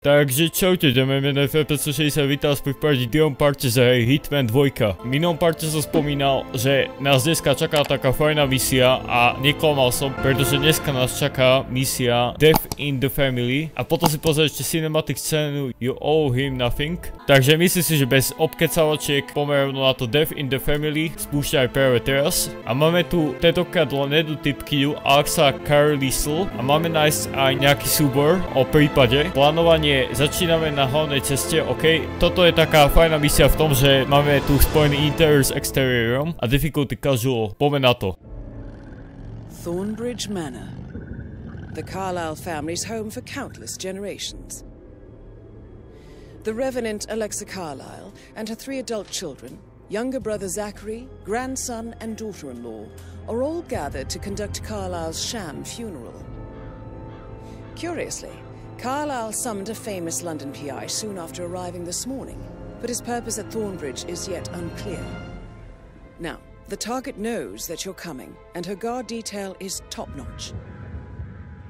Takže čaute, ďakujem FF560, vítam vás pri prípade druhom parte z hry Hitman 2. V minulom parte som spomínal, že nás dneska čaká taká fajná misia a neklamal som, pretože dneska nás čaká misia Death in the Family a potom si pozriete cinematic scénu You Owe Him Nothing. Takže myslím si, že bez obkecavočiek pomerno na to Death in the Family spúšťa aj práve teraz. A máme tu tentokrát len jednu typkyňu Alexa Carlisle a máme nájsť aj nejaký súbor o prípade. Plánovanie začíname na hlavnej ceste, ok. Toto je taká fajná misia v tom, že máme tu spojený interior s exteriorom a difficulty casual. Poďme na to. Thornbridge Manor. The Carlisle family's home for countless generations. The Reverend Alexa Carlisle and her 3 adult children, younger brother Zachary, grandson and daughter-in-law, are all gathered to conduct Carlisle's sham funeral. Curiously, Carlisle summoned a famous London PI soon after arriving this morning, but his purpose at Thornbridge is yet unclear. Now, the target knows that you're coming, and her guard detail is top-notch.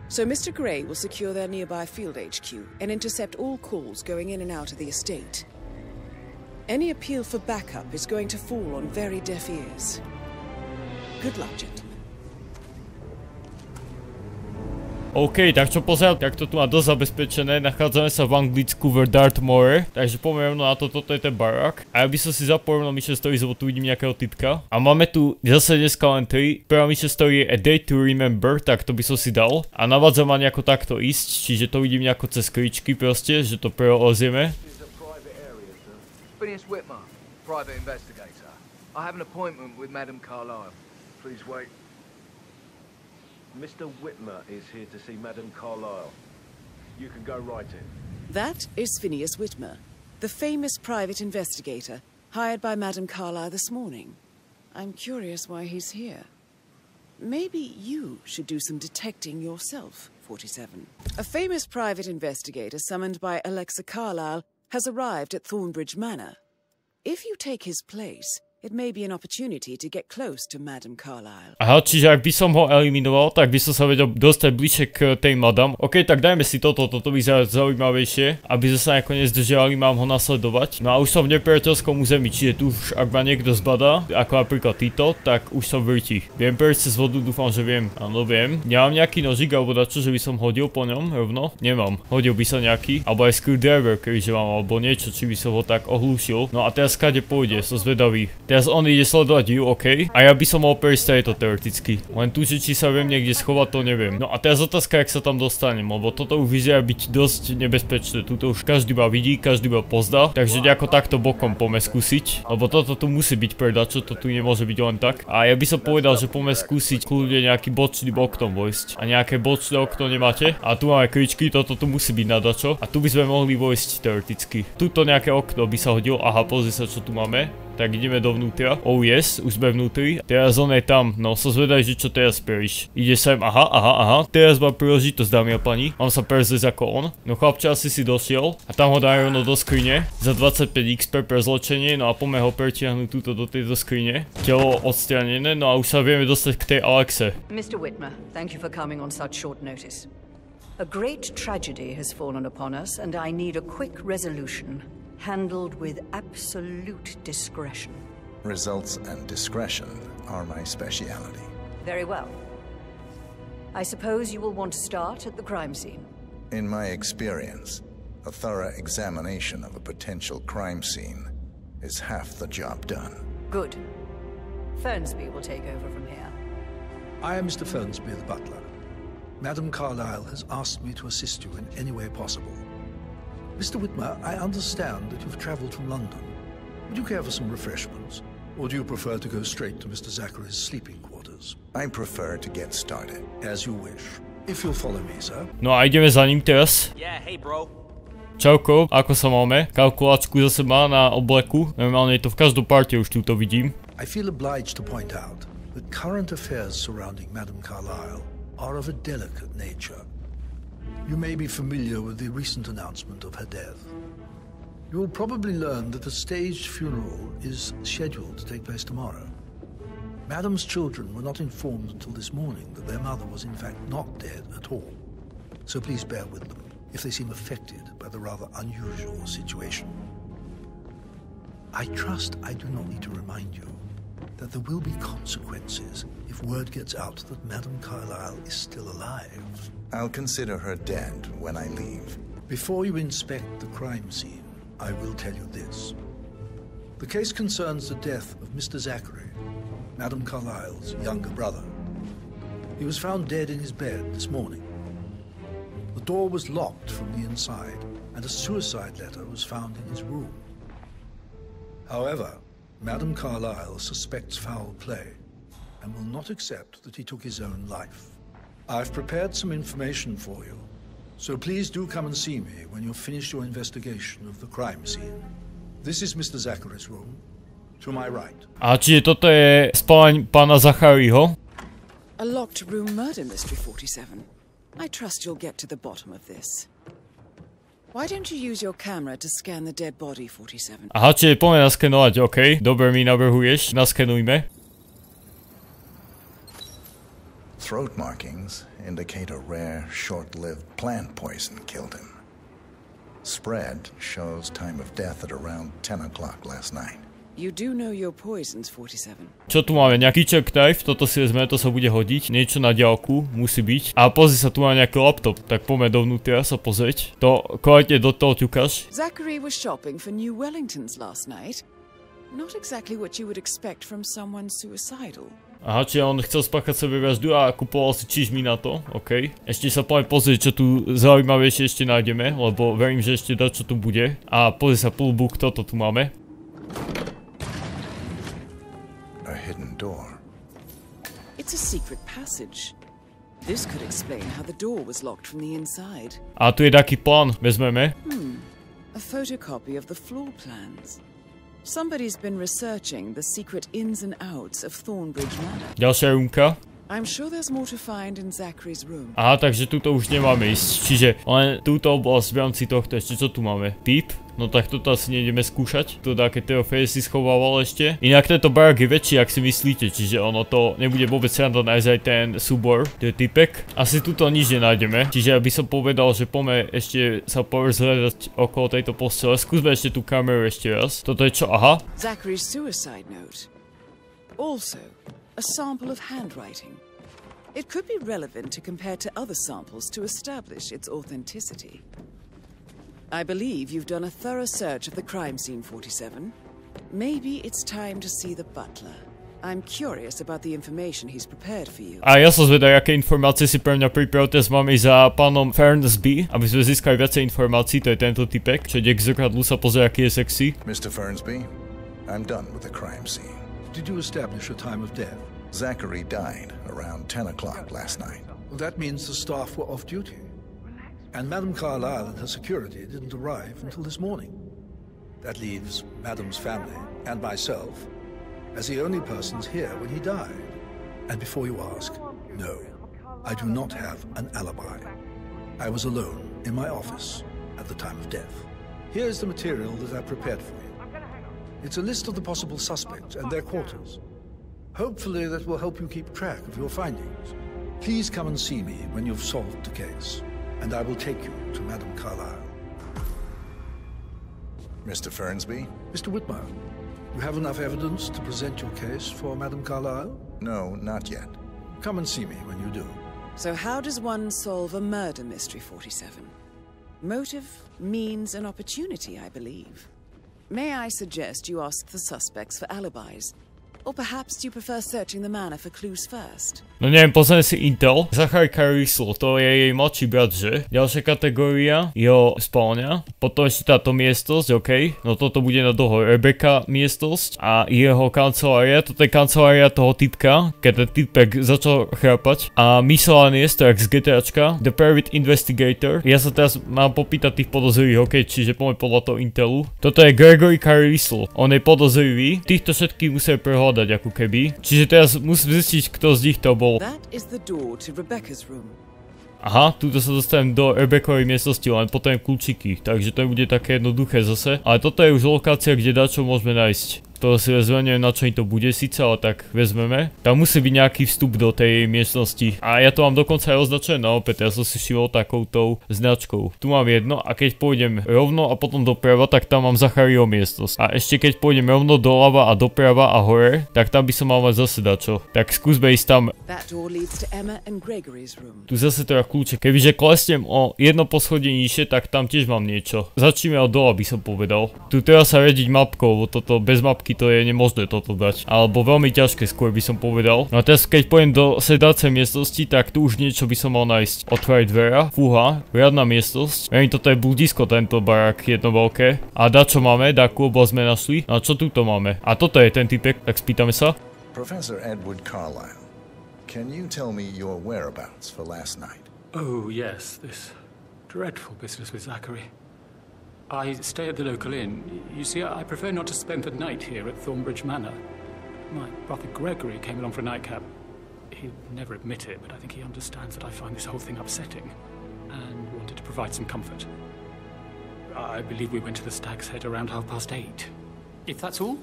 So Mr. Gray will secure their nearby field HQ and intercept all calls going in and out of the estate. Any appeal for backup is going to fall on very deaf ears. Good luck, gentlemen. OK, tak čo pozerám, tak to tu má dosť zabezpečené, nachádzame sa v Anglicku v Dartmoor, takže poďme na to, toto je ten barák. A ja by som si zapojil na mission story, lebo tu vidím nejakého typka. A máme tu zase dneska len 3. Prvá mission story je A Day to Remember, tak to by som si dal. A navádza ma nejako takto ísť, čiže to vidím nejako cez kričky proste, že to prelozieme. Phineas Whitmer, private investigator. I have an appointment with Madam Carlisle. Please wait. Mr. Whitmer is here to see Madam Carlisle. You can go right in. That is Phineas Whitmer, the famous private investigator hired by Madam Carlisle this morning. I'm curious why he's here. Maybe you should do some detecting yourself, 47. A famous private investigator summoned by Alexa Carlisle has arrived at Thornbridge Manor. If you take his place, it may be an opportunity to get close to Madam Carlisle. Aha, čiže ak by som ho eliminoval, tak by som sa vedel dostať bližšie k tej madam. OK, tak dajme si toto vyzerá zaujímavejšie, aby sme sa nejako nezdržiavali, mám ho nasledovať. No a už som v nepriateľskom území, čiže tu už ak ma niekto zbadá, ako napríklad títo, tak už som vrti. Viem prejsť cez vodu, dúfam, že viem. Áno, viem. Nemám nejaký nožík alebo dačo, že by som hodil po ňom rovno? Nemám. Hodil by sa nejaký, alebo aj screwdriver, keďže mám, alebo niečo, či by som ho tak ohlúšil. No a teraz kade pôjde, som zvedavý. Teraz on ide sledovať ju, OK. A ja by som mohol prejsť aj to teoreticky. Len tu, či sa viem niekde schovať, to neviem. No a teraz otázka, jak sa tam dostanem, lebo toto už vyzerá byť dosť nebezpečné. Tuto už každý ma vidí, každý ma pozdá. Takže nejako takto bokom poďme skúsiť. Lebo toto tu musí byť predačo, to tu nemôže byť len tak. A ja by som povedal, že poďme skúsiť kľudne nejaký bočný oknom vojsť. A nejaké bočné okno nemáte. A tu máme kričky, toto tu musí byť na dačo. A tu by sme mohli vojsť teoreticky. Tuto nejaké okno by sa hodilo. Aha, pozri sa, čo tu máme. Tak ideme dovnútra. Oh yes, už sme vnútri. Teraz on je tam. No, som zvedaj, že čo teraz spravíš. Ide sem, aha. Teraz mám príležitosť, dámy a pani. Mám sa prezliecť ako on. No chlapče, asi si došiel. A tam ho dajú rovno do skrine. Za 25 XP pre zločenie. No a poďme ho pretiahnuť túto do tejto skrine. Telo odstranené. No a už sa vieme dostať k tej Alexe. Mr. Whitmer, thank you for coming on such short notice. A great tragedy has fallen upon us and I need a quick resolution. Handled with absolute discretion. Results and discretion are my speciality. Very well. I suppose you will want to start at the crime scene. In my experience, a thorough examination of a potential crime scene is half the job done. Good. Fernsby will take over from here. I am Mr. Fernsby, the butler. Madam Carlisle has asked me to assist you in any way possible. Mr. Whitmer, I understand that you've travelled from London. Would you care for some refreshments? Or do you prefer to go straight to Mr. Zachary's sleeping quarters? I prefer to get started. As you wish. If you'll follow me, sir. No a ideme za ním teraz. Yeah, hey bro. Čauko, ako sa máme? Kalkulačku zase má na obleku. Normálne je to v každom parte, už túto vidím. I feel obliged to point out that current affairs surrounding Madam Carlisle are of a delicate nature. You may be familiar with the recent announcement of her death. You will probably learn that a staged funeral is scheduled to take place tomorrow. Madam's children were not informed until this morning that their mother was in fact not dead at all. So please bear with them. if they seem affected by the rather unusual situation. I trust I do not need to remind you that there will be consequences if word gets out that Madame Carlisle is still alive. I'll consider her dead when I leave. Before you inspect the crime scene, I will tell you this. The case concerns the death of Mr. Zachary, Madame Carlisle's younger brother. He was found dead in his bed this morning. The door was locked from the inside, and a suicide letter was found in his room. However, Madame Carlisle suspects foul play and will not accept that he took his own life. I've prepared some information for you, so please do come and see me when you've finished your investigation of the crime scene. This is Mr. Zachary's room, to my right. A čiže toto je spáľaň pána Zacharyho? A locked room murder mystery 47. I trust you'll get to the bottom of this. Why don't you use your camera to scan the dead body 47? Aha, čiže poďme naskenovať, OK. Dobre mi navrhuješ, naskenujme. Throat markings indicate a rare, short-lived plant poison killed him. Spread shows time of death at around 10 o'clock last night. You do know your poisons 47. Čo tu máme? Nejaký check knife, toto si vezme, to sa bude hodiť. Niečo na diaľku, musí byť. A pozri sa, tu má nejaký laptop, tak poďme dovnútra sa pozrieť. To kvalitne do toho ťukáš. Zachary was shopping for new Wellingtons last night. Not exactly what you would expect from someone suicidal. Aha, čiže on chcel spáchať sebevraždu a kupoval si čižmy na to, OK. Ešte sa poďme pozrieť, čo tu zaujímavejšie ešte nájdeme, lebo verím, že ešte dá, čo tu bude. A pozri sa, pullbook, toto tu máme. Door. It's a secret passage. This could explain how the door was locked from the inside. A tu je taký plán, vezmeme. A photocopy of the floor plans. Somebody's been researching the secret ins and outs of Thornbridge Manor. Ďalšia rúmka. I'm sure there's more to find in Zachary's room. Aha, takže tuto už nemáme ísť. Čiže len túto oblasť v rámci tohto, ešte čo tu máme? Píp? No tak toto asi nejdeme skúšať. To také trofeje si schovával ešte. Inak tento barák je väčší, ak si myslíte, čiže ono to nebude vôbec sranda nájsť aj ten súbor, to je typek. Asi tuto nič nenájdeme, čiže aby som povedal, že poďme ešte sa porozhľadať okolo tejto postele. Skúsme ešte tú kameru ešte raz. Toto je čo? Aha. Zachary's suicide note. Also, a sample of handwriting. It could be relevant to compare to other samples to establish its authenticity. I believe you've done a thorough search of the crime scene 47. Maybe it's time to see the butler. I'm curious about the information he's prepared for you. A ja som zvedal, aké informácie si pre mňa pripravil. Teraz máme ísť za pánom Fernsby, aby sme získali viacej informácií. To je tento typek, čo ide k zrkadlu sa pozrie, aký je sexy. Mr. Fernsby, I'm done with the crime scene. Did you establish a time of death? Zachary died around 10 o'clock last night. Well, that means the staff were off duty. And Madame Carlisle and her security didn't arrive until this morning. That leaves Madame's family and myself as the only persons here when he died. And before you ask, no, I do not have an alibi. I was alone in my office at the time of death. Here's the material that I prepared for you. It's a list of the possible suspects and their quarters. Hopefully that will help you keep track of your findings. Please come and see me when you've solved the case, and I will take you to Madame Carlisle. Mr. Fernsby? Mr. Whitmer, you have enough evidence to present your case for Madame Carlisle? No, not yet. Come and see me when you do. So how does one solve a murder mystery 47? Motive, means, and opportunity, I believe. May I suggest you ask the suspects for alibis? Or perhaps you prefer searching the manor for clues first? No neviem, pozrieme si Intel. Gregory Carlisle, to je jej mladší brat, že? Ďalšia kategória, jeho spálňa. Potom ešte táto miestnosť, OK. No toto bude na dlho. Rebecca miestnosť a jeho kancelária. Toto je kancelária toho typka, keď ten typek začal chrápať. A miscellaneous, tak z GTAčka. The Private Investigator. Ja sa teraz mám popýtať tých podozrivých, OK, čiže poďme podľa toho Intelu. Toto je Gregory Carlisle. On je podozrivý. Týchto všetkých musíme prehľadať ako keby. Čiže teraz musím zistiť, kto z nich to bol. That is the door to Rebecca's room. Aha, tuto sa dostanem do Rebeckovej miestnosti, len potom kľúčiky, takže to bude také jednoduché zase. Ale toto je už lokácia, kde dačo môžeme nájsť. To si vezmeme, neviem na čo im to bude síce, ale tak vezmeme. Tam musí byť nejaký vstup do tej miestnosti. A ja to mám dokonca aj označené na opäť, ja som si všimol takoutou značkou. Tu mám jedno a keď pôjdem rovno a potom doprava, tak tam mám Zachariho miestnosť. A ešte keď pôjdem rovno doľava a doprava a hore, tak tam by som mal mať zase dačo. Tak skúsme ísť tam. Tu zase teda kľúče. Kebyže klesnem o jedno poschodie nižšie, tak tam tiež mám niečo. Začneme od dola, by som povedal. Tu treba sa riadiť mapkou, lebo toto bez mapky to je nemožné toto dať. Alebo veľmi ťažké skôr by som povedal. No a teraz keď pôjdem do sedacej miestnosti, tak tu už niečo by som mal nájsť. Otvárať dvera, fúha, riadna miestnosť. Verím, toto je bludisko, tento barák jedno veľké. A dačo máme, takú oblasť sme našli. No a čo tuto máme? A toto je ten typek, tak spýtame sa. Professor Edward Carlisle, can you tell me your whereabouts for last night? Oh, yes, this dreadful business with Zachary. I stay at the local inn. You see, I prefer not to spend the night here at Thornbridge Manor. My brother Gregory came along for a nightcap. He'd never admit it, but I think he understands that I find this whole thing upsetting and wanted to provide some comfort. I believe we went to the Stag's Head around 8:30. If that's all,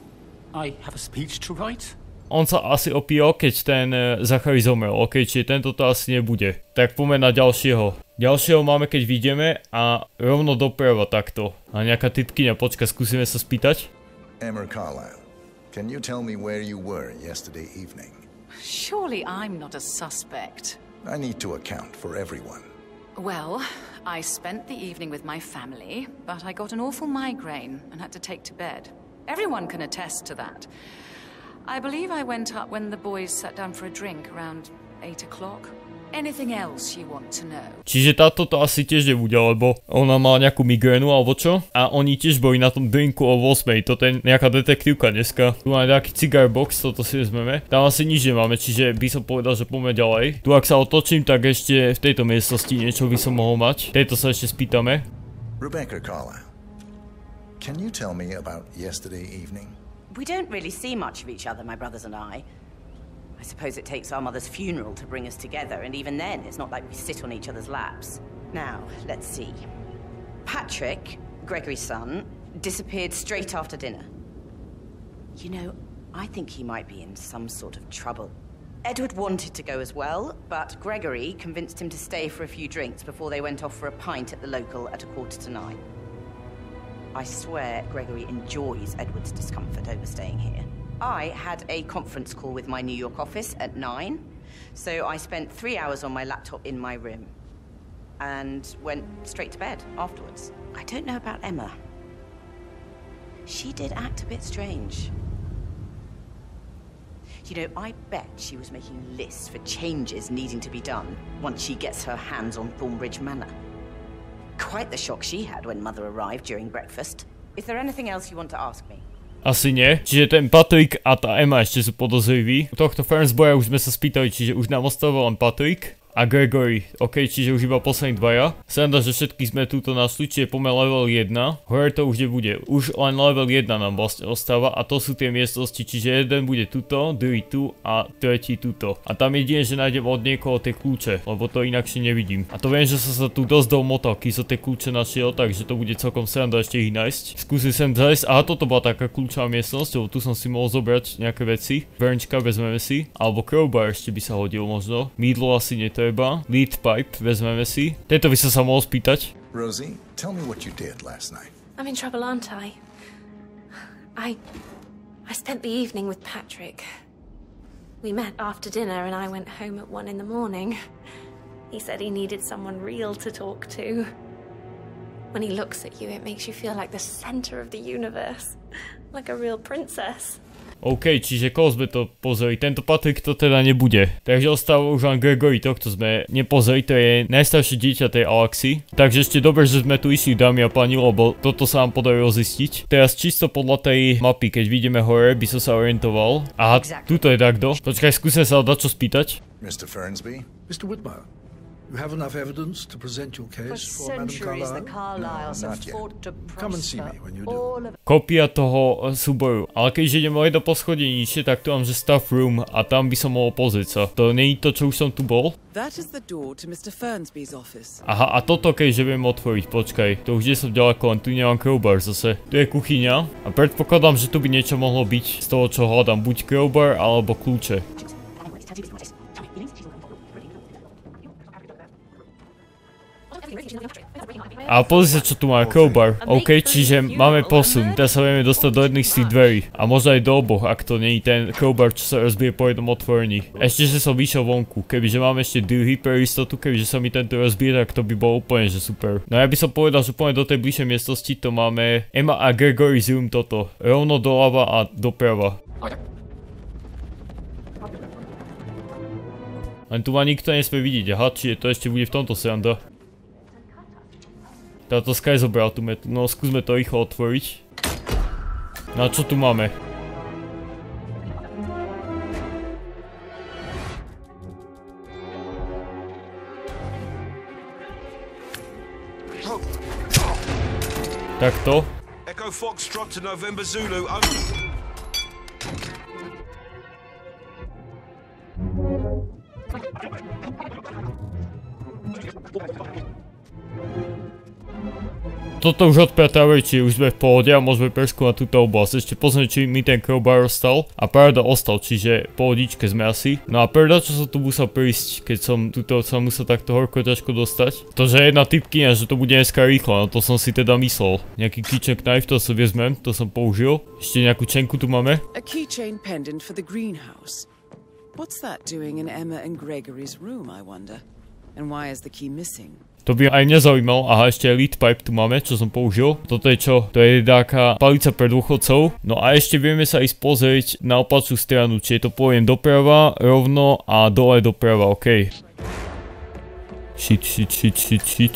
I have a speech to write. On sa asi opíjal, keď ten Zachary zomrel, ok, čiže tento to asi nebude. Tak poďme na ďalšieho. Ďalšieho máme, keď vidíme a rovno doprava takto. A nejaká typkyňa, počka, skúsime sa spýtať. Emma Carlisle, can you tell me where you were yesterday evening? Surely I'm not a suspect. I need to account for everyone. Well, I spent the evening with my family, but I got an awful migraine and had to take to bed. Everyone can attest to that. I believe I went up when the boys sat down for a drink around 8 o'clock. Anything else you want to know? Čiže táto to asi tiež nebude, lebo ona mala nejakú migrénu alebo čo? A oni tiež boli na tom drinku o 8. Toto je nejaká detektívka dneska. Tu máme nejaký cigar box, toto si vezmeme. Tam asi nič nemáme, čiže by som povedal, že poďme ďalej. Tu ak sa otočím, tak ešte v tejto miestnosti niečo by som mohol mať. Tejto sa ešte spýtame. Rebecca Carlisle, can you tell me about yesterday evening? We don't really see much of each other, my brothers and I suppose it takes our mother's funeral to bring us together, and even then, it's not like we sit on each other's laps. Now, let's see. Patrick, Gregory's son, disappeared straight after dinner. You know, I think he might be in some sort of trouble. Edward wanted to go as well, but Gregory convinced him to stay for a few drinks before they went off for a pint at the local at 8:45. I swear Gregory enjoys Edward's discomfort over staying here. I had a conference call with my New York office at 9, so I spent 3 hours on my laptop in my room and went straight to bed afterwards. I don't know about Emma. She did act a bit strange. You know, I bet she was making lists for changes needing to be done once she gets her hands on Thornbridge Manor. Quite the shock she had when Mother arrived during breakfast. Is there anything else you want to ask me? Asi nie. Čiže ten Patrick a tá Emma ešte sú podozriví. U tohto Fernsby'a už sme sa spýtali, čiže už nám ostával len Patrick a Gregory. OK, čiže už iba poslední dvaja. Sranda, že všetky sme túto našli, čiže poďme level 1. Hore to už nebude. Už len level 1 nám vlastne ostáva a to sú tie miestnosti, čiže jeden bude tuto, druhý tu a tretí tuto. A tam jedine, že nájdem od niekoho tie kľúče, lebo to inakšie nevidím. A to viem, že som sa tu dosť domotal, keď som tie kľúče našiel, takže to bude celkom sranda ešte ich nájsť. Skúsim sem zajsť. Aha, toto bola taká kľúčová miestnosť, lebo tu som si mohol zobrať nejaké veci. Brnčka vezmeme si, alebo crowbar ešte by sa hodil možno. Mýdlo asi netreba. Lead pipe vezmeme si. Tento by sa mohol spýtať. Rosie, tell me what you did last night. I'm in trouble, aren't I? I spent the evening with Patrick. We met after dinner and I went home at 1 in the morning. He said he needed someone real to talk to. When he looks at you, it makes you feel like the center of the universe. Like a real princess. OK, čiže koho sme to pozreli? Tento Patrick to teda nebude. Takže ostáva už len Gregory, tohto sme nepozreli, to je najstaršie dieťa tej Alexy. Takže ešte dobre, že sme tu išli, dámy a páni, lebo toto sa nám podarilo zistiť. Teraz čisto podľa tej mapy, keď vidíme hore, by som sa orientoval. Aha, tuto je takto. Počkaj, skúsim sa dať čo spýtať. Mr. Fernsby? Mr. Whitmer, You have enough evidence to present your case for Madam Carlisle? No, not yet. Come and see me when you do. Kopia toho súboru. Ale keď idem o jedno poschodie nižšie, tak tu mám, že staff room a tam by som mohol pozrieť sa. To nie je to, čo už som tu bol? That is the door to Mr. Fernsby's office. Aha, a toto keďže viem otvoriť, počkaj. To už nie som ďaleko, len tu nemám crowbar zase. Tu je kuchyňa a predpokladám, že tu by niečo mohlo byť z toho, čo hľadám. Buď crowbar, alebo kľúče. A pozri sa, čo tu máme, crowbar. OK, čiže máme posun. Teraz sa vieme dostať do jedných z tých dverí. A možno aj do oboch, ak to nie je ten crowbar, čo sa rozbije po jednom otvorení. Ešte, že som vyšiel vonku. Kebyže máme ešte druhý pre istotu, kebyže sa mi tento rozbije, tak to by bolo úplne, že super. No ja by som povedal, že úplne do tej bližšej miestnosti to máme Emma a Gregory's room toto. Rovno doľava a doprava. Len tu ma nikto nesmie vidieť. Aha, čiže to ešte bude v tomto sranda. Táto Sky zobral tú metu, no skúsme to rýchlo otvoriť. No a čo tu máme? Takto. Echo Foxtrot to November Zulu. Toto už odpiatávej, či už sme v pohode a môžeme preskúmať túto oblasť. Ešte pozrieť, či mi ten crowbar ostal. A pravda ostal, čiže pohodičke sme asi. No a pravda, čo som tu musel prísť, keď som tuto sa musel takto horko ťažko dostať. To, že jedna typkyňa, že to bude dneska rýchlo, no to som si teda myslel. Nejaký kitchen knife, to sa vezmem, to som použil. Ešte nejakú čenku tu máme. A keychain pendant for the greenhouse. What's that doing in Emma and Gregory's room, I wonder? And why is the key missing? To by aj mňa zaujímal. Aha, ešte aj lead pipe tu máme, čo som použil. Toto je čo? To je taká palica pre dôchodcov. No a ešte vieme sa ísť pozrieť na opačnú stranu, či je to poviem doprava, rovno a dole doprava, okej. Shit.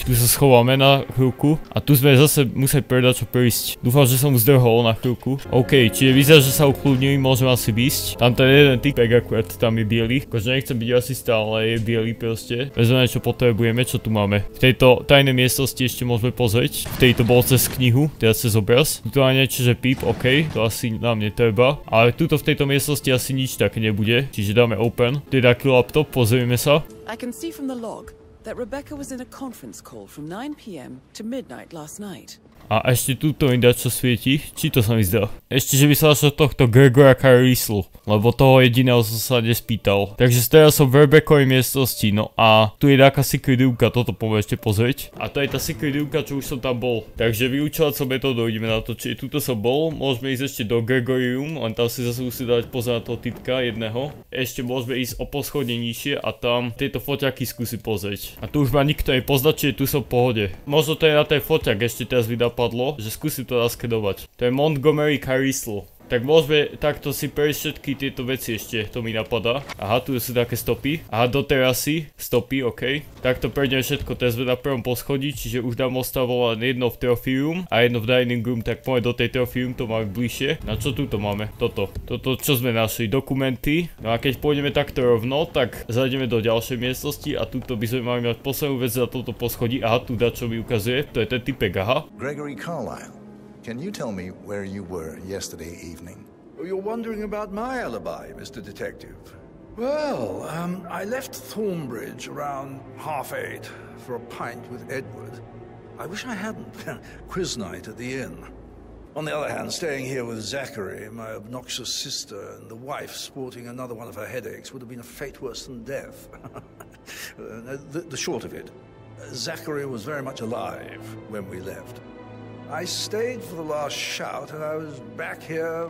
Tu sa schováme na chvíľku. A tu sme zase museli predať čo prísť. Dúfam, že som mu zdrhol na chvíľku. OK, čiže vyzerá, že sa ukludnili, môžem asi ísť. Tam ten jeden typek akurát, tam je biely. Akože nechcem byť rasista, ale je biely proste. Vezmeme, čo potrebujeme, čo tu máme. V tejto tajnej miestnosti ešte môžeme pozrieť. V tejto bol cez knihu, teda cez obraz. Tu aj niečo, že píp, OK, to asi nám netreba. Ale tuto v tejto miestnosti asi nič také nebude. Čiže dáme open. Tu je taký laptop, pozrieme sa. I can see from the log that Rebecca was in a conference call from 9 p.m. to midnight last night. A ešte túto mi dá čo svieti, či to sa mi zdá. Ešte, že by sa našlo tohto Gregory Carlisle, lebo toho jediného som sa nespýtal. Takže teraz som v Rebeckovej miestnosti, no a tu je taká secret roomka, toto poďme ešte pozrieť. A to je tá secret roomka, čo už som tam bol. Takže vyučovacou metódou ideme na to, či tuto som bol, môžeme ísť ešte do Gregory room, len tam si zase musí dať pozor na toho typka jedného. Ešte môžeme ísť o poschodne nižšie a tam tieto foťaky skúsi pozrieť. A tu už ma nikto nepozná, čiže tu som v pohode. Možno to je na ten foťak, ešte teraz vydá padlo, že skúsim to naskedovať. To je Montgomery Carlisle. Tak môžeme takto si prejsť všetky tieto veci ešte, to mi napadá. Aha, tu sú také stopy. Aha, do terasy, stopy, OK. Takto prejdeme všetko, teraz sme na prvom poschodí, čiže už nám ostalo len jedno v trophy room a jedno v dining room, tak poďme do tej trophy room, to máme bližšie. Na čo tu to máme? Toto, čo sme našli, dokumenty. No a keď pôjdeme takto rovno, tak zajdeme do ďalšej miestnosti a tuto by sme mali mať poslednú vec za toto poschodí. Aha, tu dá čo mi ukazuje, to je ten typek, aha. Gregory Carlisle. Can you tell me where you were yesterday evening? You're wondering about my alibi, Mr. Detective. Well, I left Thornbridge around 8:30 for a pint with Edward. I wish I hadn't. Quiz night at the inn. On the other hand, staying here with Zachary, my obnoxious sister, and the wife sporting another one of her headaches would have been a fate worse than death. The short of it, Zachary was very much alive when we left. I stayed for the last shout and I was back here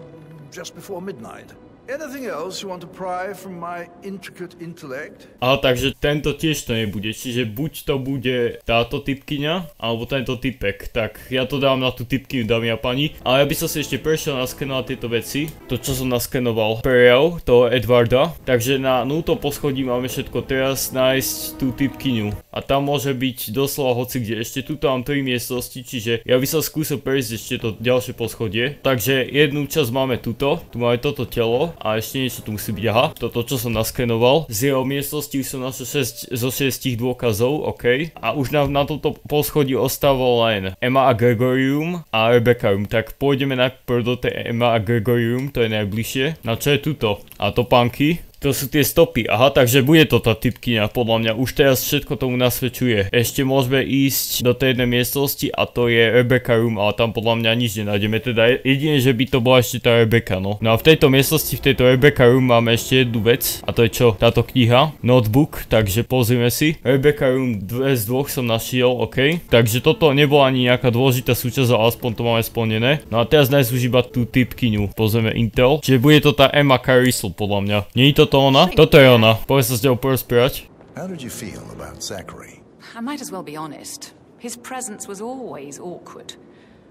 just before midnight. Anything else you want to pry from my intricate intellect? Ale takže tento tiež to nebude, čiže buď to bude táto typkyňa, alebo tento typek. Tak ja to dám na tú typkyňu, dámy a pani. Ale ja by som si ešte prešiel naskenovať tieto veci. To, čo som naskenoval. Prejav toho Edwarda. Takže na nultom poschodí máme všetko. Teraz nájsť tú typkyňu. A tam môže byť doslova hoci kde. Ešte tuto mám 3 miestnosti, čiže ja by som skúsil prejsť ešte to ďalšie poschodie. Takže jednu časť máme tuto. Tu máme toto telo. A ešte niečo tu musí byť, aha. Toto, čo som naskenoval. Z jeho miestnosti už som našiel 6 zo 6 dôkazov, OK. A už na tomto poschodí ostávalo len Emma a Gregorium a Rebeccaum. Tak pôjdeme najprv do tej Emma a Gregorium, to je najbližšie. Na čo je tuto? A topánky. To sú tie stopy, aha, takže bude to tá typkyňa, podľa mňa, už teraz všetko tomu nasvedčuje. Ešte môžeme ísť do tej jednej miestnosti a to je Rebecca Room, ale tam podľa mňa nič nenájdeme, teda jedine, že by to bola ešte tá Rebecca, no. No a v tejto miestnosti, v tejto Rebecca Room máme ešte jednu vec, a to je čo? Táto kniha, notebook, takže pozrime si. Rebecca Room 2 z 2 som našiel, OK. Takže toto nebola ani nejaká dôležitá súčasť, ale aspoň to máme splnené. No a teraz nájsť už iba tú typkyňu, pozrieme Intel, čiže bude to tá Emma Carlisle, podľa mňa. Nie je to ona? Toto je ona. Povedz sa s ňou porozprávať. How did you feel about Zachary? I might as well be honest. His presence was always awkward.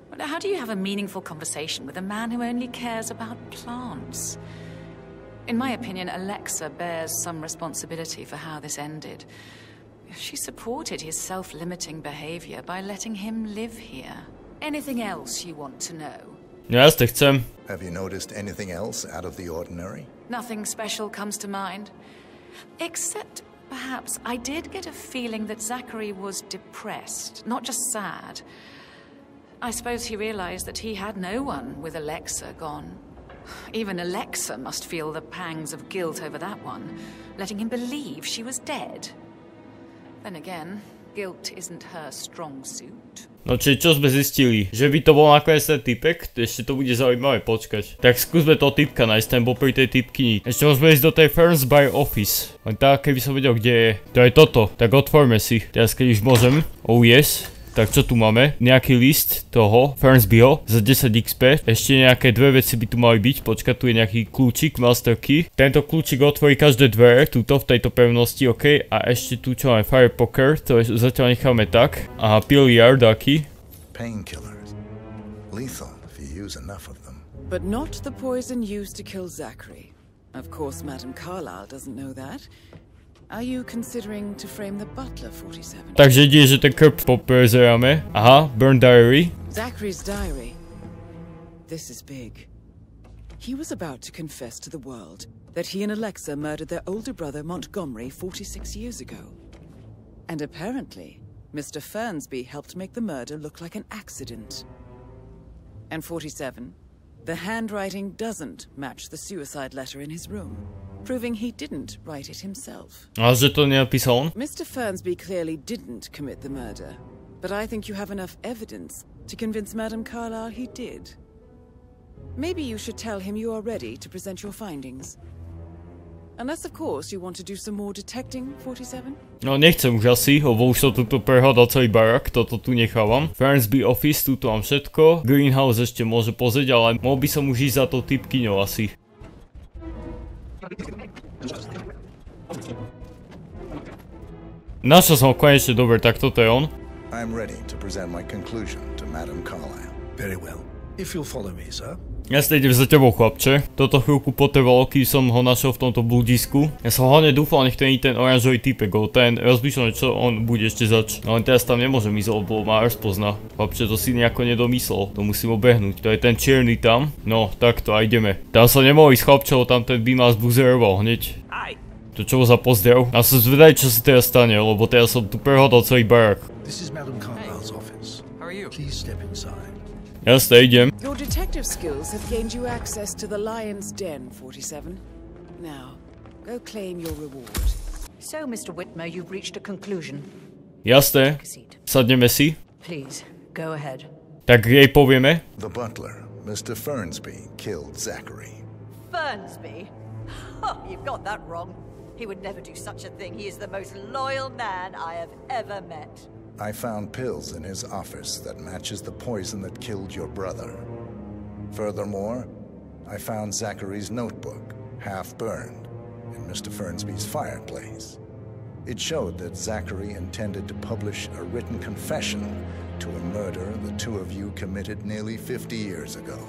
But how do you have a meaningful conversation with a man who only cares about plants? In my opinion, Alexa bears some responsibility for how this ended. She supported his self-limiting behavior by letting him live here. Anything else you want to know? Jasne, chcem. Have you noticed anything else out of the ordinary? Nothing special comes to mind. Except, perhaps, I did get a feeling that Zachary was depressed, not just sad. I suppose he realized that he had no one with Alexa gone. Even Alexa must feel the pangs of guilt over that one, letting him believe she was dead. Then again, guilt isn't her strong suit. No čiže čo sme zistili? Že by to bol nakoniec ten typek? Ešte to bude zaujímavé počkať. Tak skúsme toho typka nájsť, ten bol pri tej typkyni. Ešte môžeme ísť do tej Fernsby office. Len tak, keby som vedel, kde je. To je toto. Tak otvorme si. Teraz keď už môžem. Oh yes. Tak čo tu máme? Nejaký list toho Fernsbyho za 10 XP. Ešte nejaké dve veci by tu mali byť. Počkaj, tu je nejaký kľúčik, master key. Tento kľúčik otvorí každé dvere, tuto v tejto pevnosti, ok. A ešte tu čo máme, fire poker, to je, zatiaľ necháme tak. Aha, billiard, aký? Painkillers. Lethal if you use enough of them. But not the poison used to kill Zachary. Of course, Madame Carlisle doesn't know that. Are you considering to frame the butler, 47? Takže ide, že ten krb poprezeráme. Aha, burn diary. Zachary's diary. This is big. He was about to confess to the world that he and Alexa murdered their older brother Montgomery 46 years ago. And apparently, Mr. Fernsby helped make the murder look like an accident. And 47, the handwriting doesn't match the suicide letter in his room, proving he didn't write it himself. A že to nenapísal on? Mr. Fernsby clearly didn't commit the murder, but I think you have enough evidence to convince Madame Carlisle he did. Maybe you should tell him you are ready to present your findings. Unless, of course, you want to do some more detecting, 47? No nechcem už asi, lebo už som tuto prehľadal celý barak, toto tu nechávam. Fernsby office, tuto mám všetko. Greenhouse ešte môže pozrieť, ale mohol by som už ísť za tou typkyňou asi. Našiel som ho konečne, dobre, tak toto je on. I'm ready to present my conclusion to Madame Carlisle. Very well. If you'll follow me, sir. Jasne, idem za tebou, chlapče. Toto chvíľku potrvalo, kým som ho našiel v tomto bludisku. Ja som hlavne dúfal, nech ten oranžový typek, ten rozmýšľam, čo on bude ešte zač. No len teraz tam nemôžem ísť, lebo ma rozpozná. Chlapče, to si nejako nedomyslel, to musím obehnúť. To je ten čierny tam. No, takto, a ideme. Tam sa nemohol ísť, chlapče, tam ten by ma zbuzeroval hneď. To čo bol za pozdrav? A som zvedaj, čo sa teraz stane, lebo teraz som tu prehodol celý barak. This is Madame Carlisle's office. How are you? Please step inside. Jasne, idem. Your detective skills have gained you access to the Lion's Den, 47. Now, go claim your reward. So, Mr. Whitmer, you've reached a conclusion. Jasne. Sadneme si. Please, go ahead. Tak jej povieme. The butler, Mr. Fernsby, killed Zachary. Fernsby? Oh, you've got that wrong. He would never do such a thing. He is the most loyal man I have ever met. I found pills in his office that matches the poison that killed your brother. Furthermore, I found Zachary's notebook, half burned, in Mr. Fernsby's fireplace. It showed that Zachary intended to publish a written confession to a murder the two of you committed nearly 50 years ago.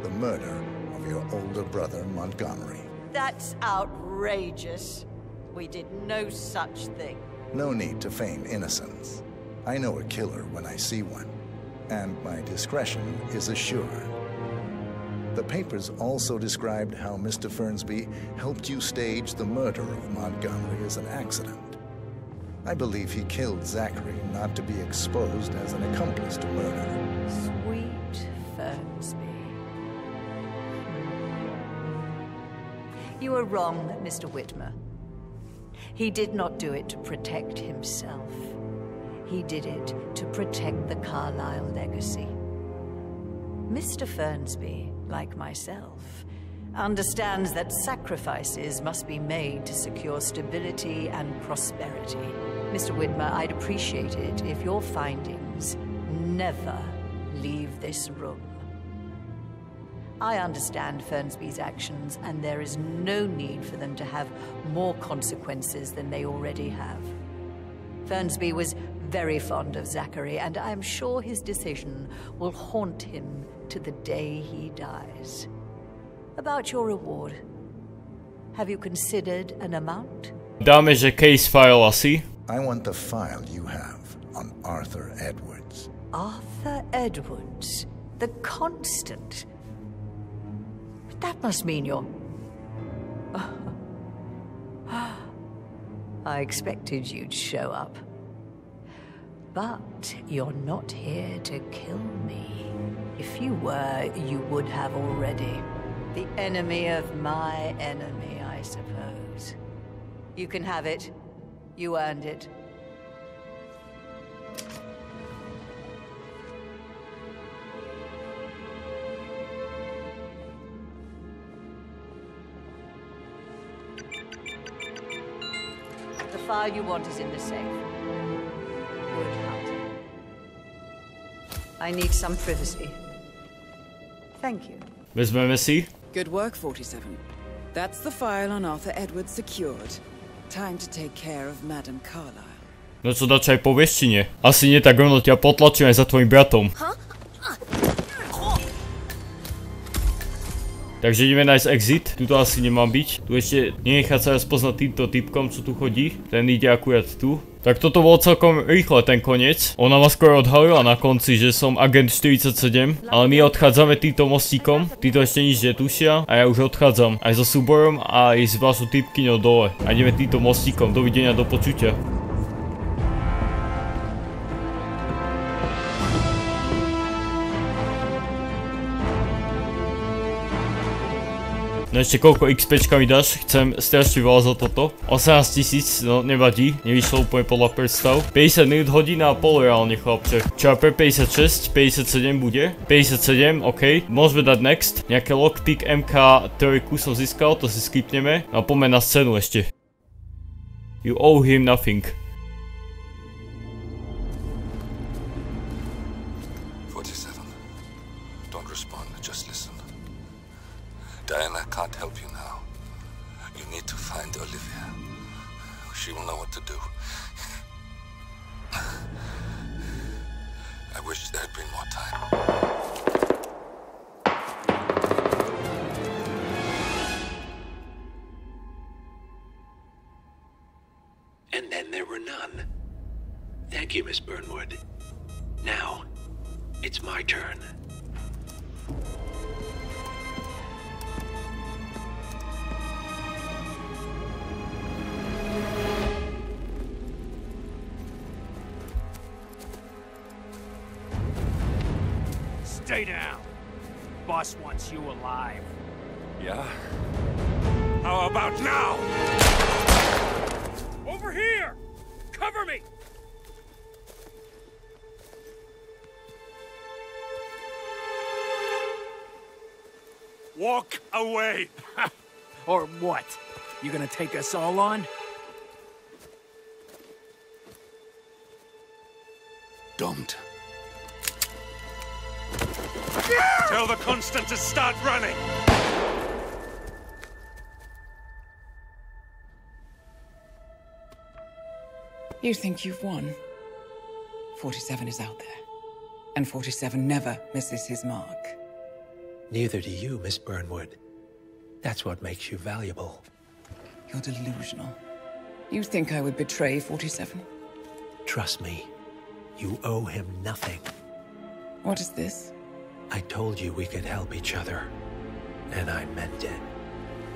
The murder of your older brother, Montgomery. That's outrageous. We did no such thing. No need to feign innocence. I know a killer when I see one, and my discretion is assured. The papers also described how Mr. Fernsby helped you stage the murder of Montgomery as an accident. I believe he killed Zachary not to be exposed as an accomplice to murder. Sweet Fernsby. You are wrong, Mr. Whitmer. He did not do it to protect himself. He did it to protect the Carlisle legacy. Mr. Fernsby, like myself, understands that sacrifices must be made to secure stability and prosperity. Mr. Whitmer, I'd appreciate it if your findings never leave this room. I understand Fernsby's actions, and there is no need for them to have more consequences than they already have. Fernsby was very fond of Zachary, and I'm sure his decision will haunt him to the day he dies. About your reward, have you considered an amount? Dáme, že case file asi. I want the file you have on Arthur Edwards. Arthur Edwards, the Constant. But that must mean you're... I expected you'd show up. But you're not here to kill me. If you were, you would have already. The enemy of my enemy, I suppose. You can have it. You earned it. The file you want is in the safe. Good hunting. I need some privacy. Thank you. Vezmeme si. Good work, 47. That's the file on Arthur Edwards secured. Time to take care of Madame Carlisle. No čo dačo aj po veštine? Asi nie, tak rovno ťa potlačím aj za tvojim bratom. Takže ideme nájsť exit. Tuto asi nemám byť. Tu ešte nenechať sa rozpoznať týmto typkom, čo tu chodí. Ten ide akurát tu. Tak toto bolo celkom rýchle, ten koniec. Ona ma skoro odhalila na konci, že som agent 47. Ale my odchádzame týmto mostíkom. Títo ešte nič netušia. A ja už odchádzam. Aj so súborom a aj s vašou typkyňou dole. A ideme týmto mostíkom. Dovidenia, do počutia. No ešte koľko XPčka mi dáš? Chcem strašne veľa za toto. 18 000, no nevadí, nevyšlo úplne podľa predstav. 50 minút, hodina a pol reálne, chlapče. Čo pre 56, 57 bude. 57, ok. Môžeme dať next. Nejaké lockpick MK3 som získal, to si skipneme. A poďme na scénu ešte. You owe him nothing. Diana can't help you now. You need to find Olivia. She will know what to do. I wish there had been more time. And then there were none. Thank you, Miss Burnwood. Now, it's my turn. Stay down. Boss wants you alive. Yeah? How about now? Over here! Cover me! Walk away! Or what? You gonna take us all on? Don't. Tell the Constant to start running! You think you've won? 47 is out there. And 47 never misses his mark. Neither do you, Miss Burnwood. That's what makes you valuable. You're delusional. You think I would betray 47? Trust me, you owe him nothing. What is this? I told you we could help each other. And I meant it.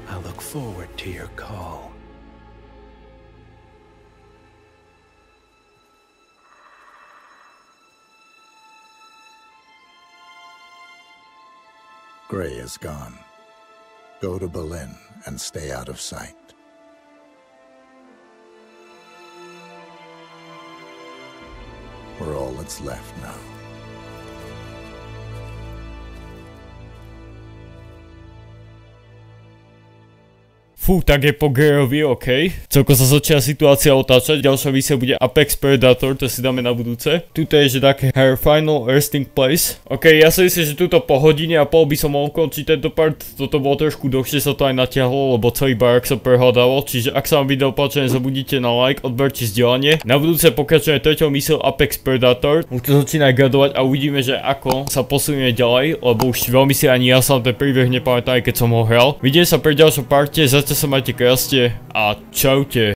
I look forward to your call. Gray is gone. Go to Berlin and stay out of sight. We're all that's left now. Fú, tak je po Greyovi, OK. Celko sa začína situácia otáčať. Ďalšia misia bude Apex Predator, to si dáme na budúce. Tuto je, že také her final resting place. OK, ja si myslím, že tuto po hodine a pol by som mohol končiť tento part. Toto bolo trošku dlhšie, sa to aj natiahlo, lebo celý barák sa prehľadával. Čiže ak sa vám video páči, nezabudnite na like, odber či zdieľanie. Na budúce pokračujeme treťou misiou Apex Predator. Už to začína gradovať a uvidíme, že ako sa posunieme ďalej, lebo už veľmi si ani ja sám ten príbeh nepamätám, keď som ho hral. Vidíme sa pri ďalšom parte, zatiaľ sa majte krásne a čaute.